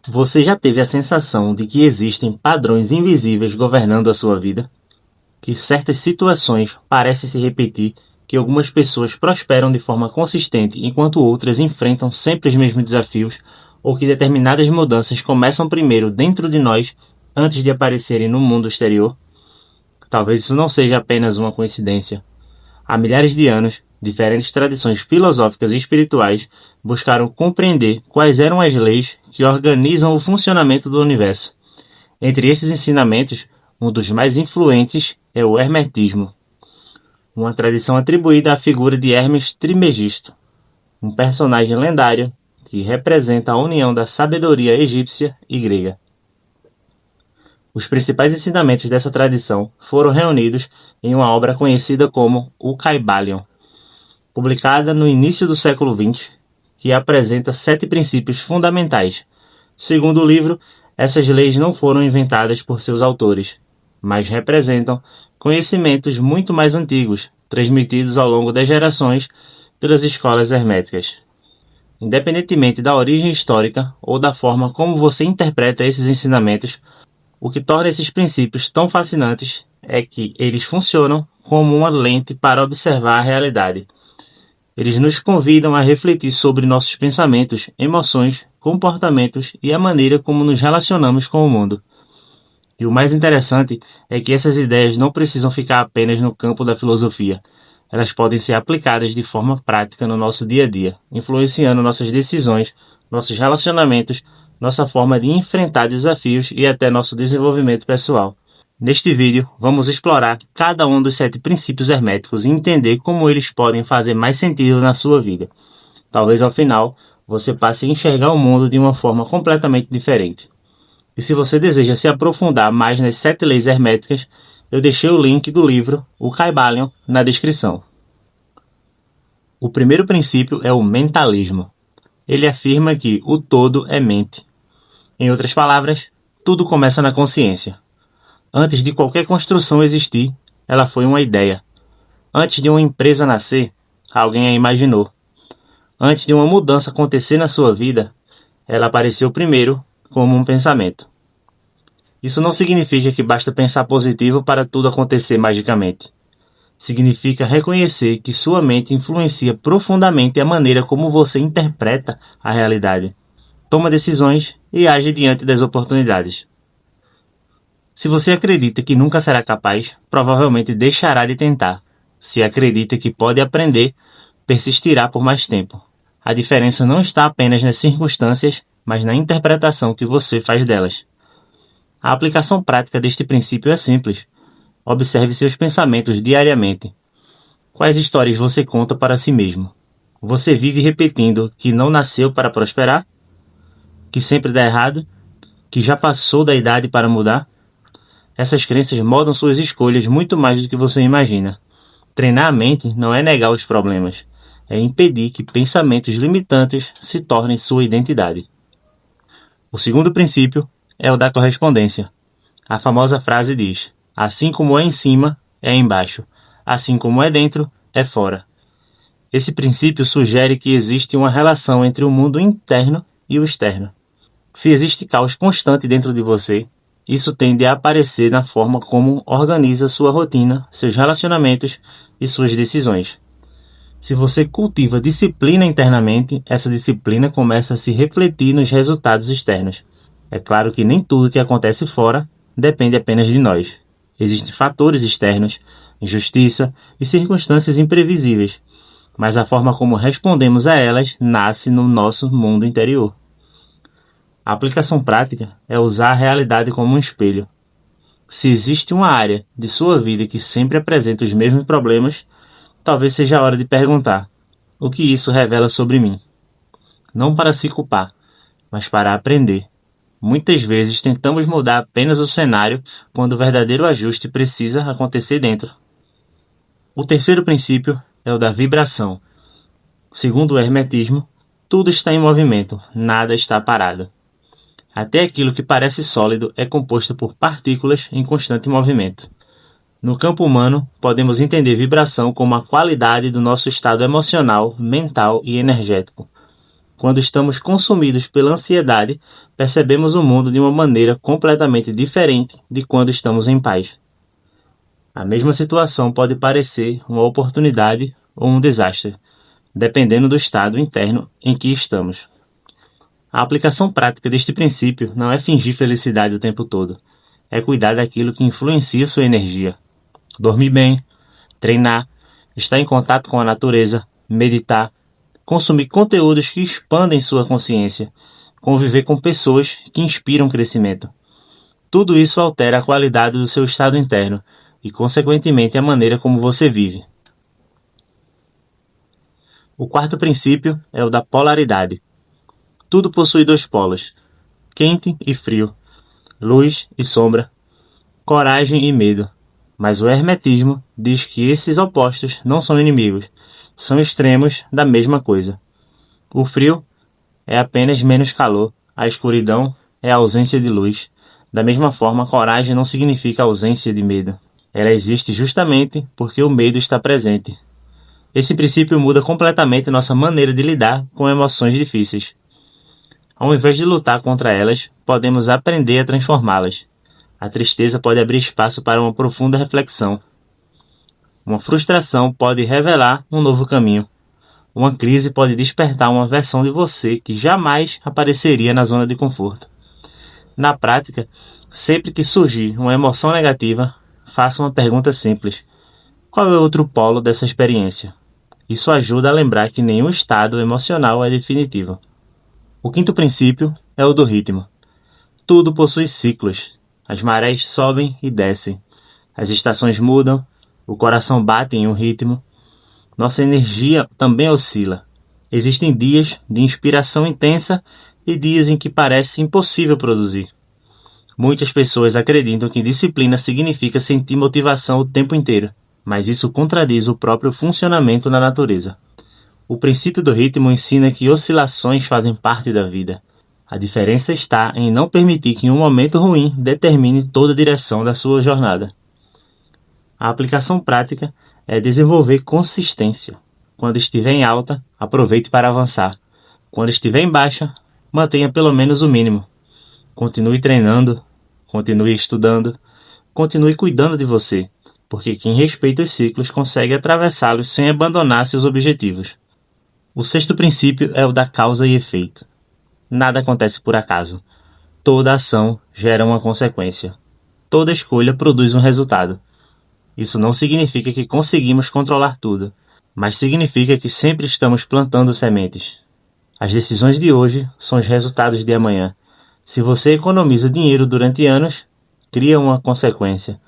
Você já teve a sensação de que existem padrões invisíveis governando a sua vida? Que certas situações parecem se repetir, que algumas pessoas prosperam de forma consistente enquanto outras enfrentam sempre os mesmos desafios, ou que determinadas mudanças começam primeiro dentro de nós antes de aparecerem no mundo exterior? Talvez isso não seja apenas uma coincidência. Há milhares de anos, diferentes tradições filosóficas e espirituais buscaram compreender quais eram as leis que organizam o funcionamento do universo. Entre esses ensinamentos, um dos mais influentes é o Hermetismo, uma tradição atribuída à figura de Hermes Trismegisto, um personagem lendário que representa a união da sabedoria egípcia e grega. Os principais ensinamentos dessa tradição foram reunidos em uma obra conhecida como o Kybalion, publicada no início do século XX, que apresenta 7 princípios fundamentais. Segundo o livro, essas leis não foram inventadas por seus autores, mas representam conhecimentos muito mais antigos, transmitidos ao longo das gerações pelas escolas herméticas. Independentemente da origem histórica ou da forma como você interpreta esses ensinamentos, o que torna esses princípios tão fascinantes é que eles funcionam como uma lente para observar a realidade. Eles nos convidam a refletir sobre nossos pensamentos, emoções, comportamentos e a maneira como nos relacionamos com o mundo. E o mais interessante é que essas ideias não precisam ficar apenas no campo da filosofia. Elas podem ser aplicadas de forma prática no nosso dia a dia, influenciando nossas decisões, nossos relacionamentos, nossa forma de enfrentar desafios e até nosso desenvolvimento pessoal. Neste vídeo, vamos explorar cada um dos 7 princípios herméticos e entender como eles podem fazer mais sentido na sua vida. Talvez ao final, você passe a enxergar o mundo de uma forma completamente diferente. E se você deseja se aprofundar mais nas 7 leis herméticas, eu deixei o link do livro, o Kybalion, na descrição. O primeiro princípio é o mentalismo. Ele afirma que o todo é mente. Em outras palavras, tudo começa na consciência. Antes de qualquer construção existir, ela foi uma ideia. Antes de uma empresa nascer, alguém a imaginou. Antes de uma mudança acontecer na sua vida, ela apareceu primeiro como um pensamento. Isso não significa que basta pensar positivo para tudo acontecer magicamente. Significa reconhecer que sua mente influencia profundamente a maneira como você interpreta a realidade, toma decisões e age diante das oportunidades. Se você acredita que nunca será capaz, provavelmente deixará de tentar. Se acredita que pode aprender, persistirá por mais tempo. A diferença não está apenas nas circunstâncias, mas na interpretação que você faz delas. A aplicação prática deste princípio é simples. Observe seus pensamentos diariamente. Quais histórias você conta para si mesmo? Você vive repetindo que não nasceu para prosperar? Que sempre dá errado? Que já passou da idade para mudar? Essas crenças moldam suas escolhas muito mais do que você imagina. Treinar a mente não é negar os problemas, é impedir que pensamentos limitantes se tornem sua identidade. O segundo princípio é o da correspondência. A famosa frase diz: assim como é em cima, é embaixo. Assim como é dentro, é fora. Esse princípio sugere que existe uma relação entre o mundo interno e o externo. Se existe caos constante dentro de você, isso tende a aparecer na forma como organiza sua rotina, seus relacionamentos e suas decisões. Se você cultiva disciplina internamente, essa disciplina começa a se refletir nos resultados externos. É claro que nem tudo que acontece fora depende apenas de nós. Existem fatores externos, injustiça e circunstâncias imprevisíveis, mas a forma como respondemos a elas nasce no nosso mundo interior. A aplicação prática é usar a realidade como um espelho. Se existe uma área de sua vida que sempre apresenta os mesmos problemas, talvez seja a hora de perguntar: o que isso revela sobre mim? Não para se culpar, mas para aprender. Muitas vezes tentamos mudar apenas o cenário quando o verdadeiro ajuste precisa acontecer dentro. O terceiro princípio é o da vibração. Segundo o hermetismo, tudo está em movimento, nada está parado. Até aquilo que parece sólido é composto por partículas em constante movimento. No campo humano, podemos entender vibração como a qualidade do nosso estado emocional, mental e energético. Quando estamos consumidos pela ansiedade, percebemos o mundo de uma maneira completamente diferente de quando estamos em paz. A mesma situação pode parecer uma oportunidade ou um desastre, dependendo do estado interno em que estamos. A aplicação prática deste princípio não é fingir felicidade o tempo todo, é cuidar daquilo que influencia sua energia. Dormir bem, treinar, estar em contato com a natureza, meditar, consumir conteúdos que expandem sua consciência, conviver com pessoas que inspiram crescimento. Tudo isso altera a qualidade do seu estado interno e, consequentemente, a maneira como você vive. O quarto princípio é o da polaridade. Tudo possui dois polos, quente e frio, luz e sombra, coragem e medo. Mas o hermetismo diz que esses opostos não são inimigos, são extremos da mesma coisa. O frio é apenas menos calor, a escuridão é a ausência de luz. Da mesma forma, coragem não significa ausência de medo. Ela existe justamente porque o medo está presente. Esse princípio muda completamente nossa maneira de lidar com emoções difíceis. Ao invés de lutar contra elas, podemos aprender a transformá-las. A tristeza pode abrir espaço para uma profunda reflexão. Uma frustração pode revelar um novo caminho. Uma crise pode despertar uma versão de você que jamais apareceria na zona de conforto. Na prática, sempre que surgir uma emoção negativa, faça uma pergunta simples. Qual é o outro polo dessa experiência? Isso ajuda a lembrar que nenhum estado emocional é definitivo. O quinto princípio é o do ritmo. Tudo possui ciclos. As marés sobem e descem. As estações mudam, o coração bate em um ritmo. Nossa energia também oscila. Existem dias de inspiração intensa e dias em que parece impossível produzir. Muitas pessoas acreditam que disciplina significa sentir motivação o tempo inteiro, mas isso contradiz o próprio funcionamento da natureza. O princípio do ritmo ensina que oscilações fazem parte da vida. A diferença está em não permitir que um momento ruim determine toda a direção da sua jornada. A aplicação prática é desenvolver consistência. Quando estiver em alta, aproveite para avançar. Quando estiver em baixa, mantenha pelo menos o mínimo. Continue treinando, continue estudando, continue cuidando de você, porque quem respeita os ciclos consegue atravessá-los sem abandonar seus objetivos. O sexto princípio é o da causa e efeito. Nada acontece por acaso. Toda ação gera uma consequência. Toda escolha produz um resultado. Isso não significa que conseguimos controlar tudo, mas significa que sempre estamos plantando sementes. As decisões de hoje são os resultados de amanhã. Se você economiza dinheiro durante anos, cria uma consequência.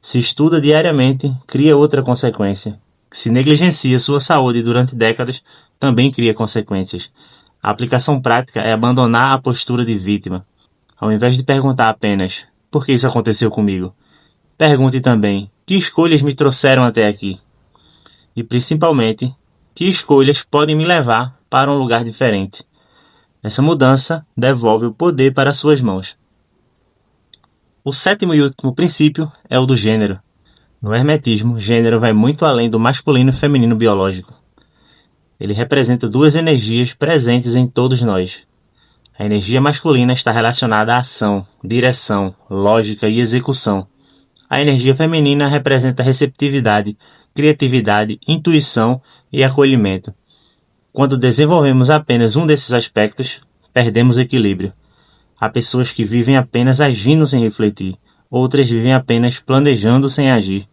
Se estuda diariamente, cria outra consequência. Se negligencia sua saúde durante décadas, também cria consequências. A aplicação prática é abandonar a postura de vítima. Ao invés de perguntar apenas, por que isso aconteceu comigo? Pergunte também, que escolhas me trouxeram até aqui? E principalmente, que escolhas podem me levar para um lugar diferente? Essa mudança devolve o poder para suas mãos. O sétimo e último princípio é o do gênero. No hermetismo, gênero vai muito além do masculino e feminino biológico. Ele representa duas energias presentes em todos nós. A energia masculina está relacionada à ação, direção, lógica e execução. A energia feminina representa receptividade, criatividade, intuição e acolhimento. Quando desenvolvemos apenas um desses aspectos, perdemos equilíbrio. Há pessoas que vivem apenas agindo sem refletir, outras vivem apenas planejando sem agir.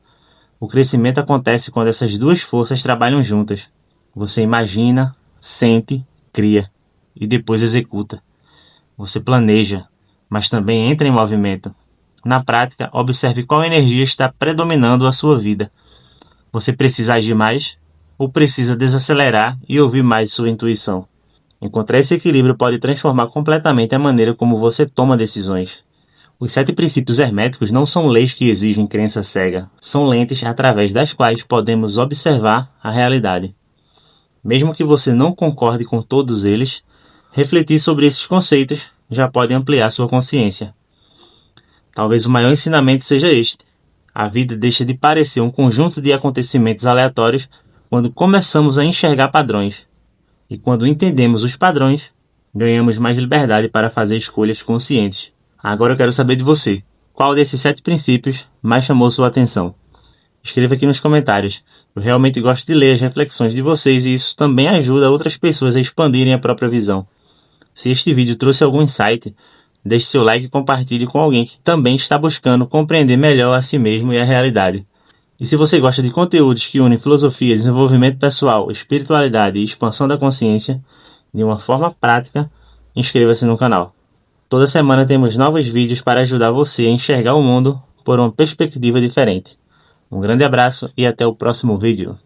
O crescimento acontece quando essas duas forças trabalham juntas. Você imagina, sente, cria e depois executa. Você planeja, mas também entra em movimento. Na prática, observe qual energia está predominando a sua vida. Você precisa agir mais ou precisa desacelerar e ouvir mais sua intuição? Encontrar esse equilíbrio pode transformar completamente a maneira como você toma decisões. Os 7 princípios herméticos não são leis que exigem crença cega, são lentes através das quais podemos observar a realidade. Mesmo que você não concorde com todos eles, refletir sobre esses conceitos já pode ampliar sua consciência. Talvez o maior ensinamento seja este. A vida deixa de parecer um conjunto de acontecimentos aleatórios quando começamos a enxergar padrões. E quando entendemos os padrões, ganhamos mais liberdade para fazer escolhas conscientes. Agora eu quero saber de você. Qual desses 7 princípios mais chamou sua atenção? Escreva aqui nos comentários. Eu realmente gosto de ler as reflexões de vocês e isso também ajuda outras pessoas a expandirem a própria visão. Se este vídeo trouxe algum insight, deixe seu like e compartilhe com alguém que também está buscando compreender melhor a si mesmo e a realidade. E se você gosta de conteúdos que unem filosofia, desenvolvimento pessoal, espiritualidade e expansão da consciência de uma forma prática, inscreva-se no canal. Toda semana temos novos vídeos para ajudar você a enxergar o mundo por uma perspectiva diferente. Um grande abraço e até o próximo vídeo.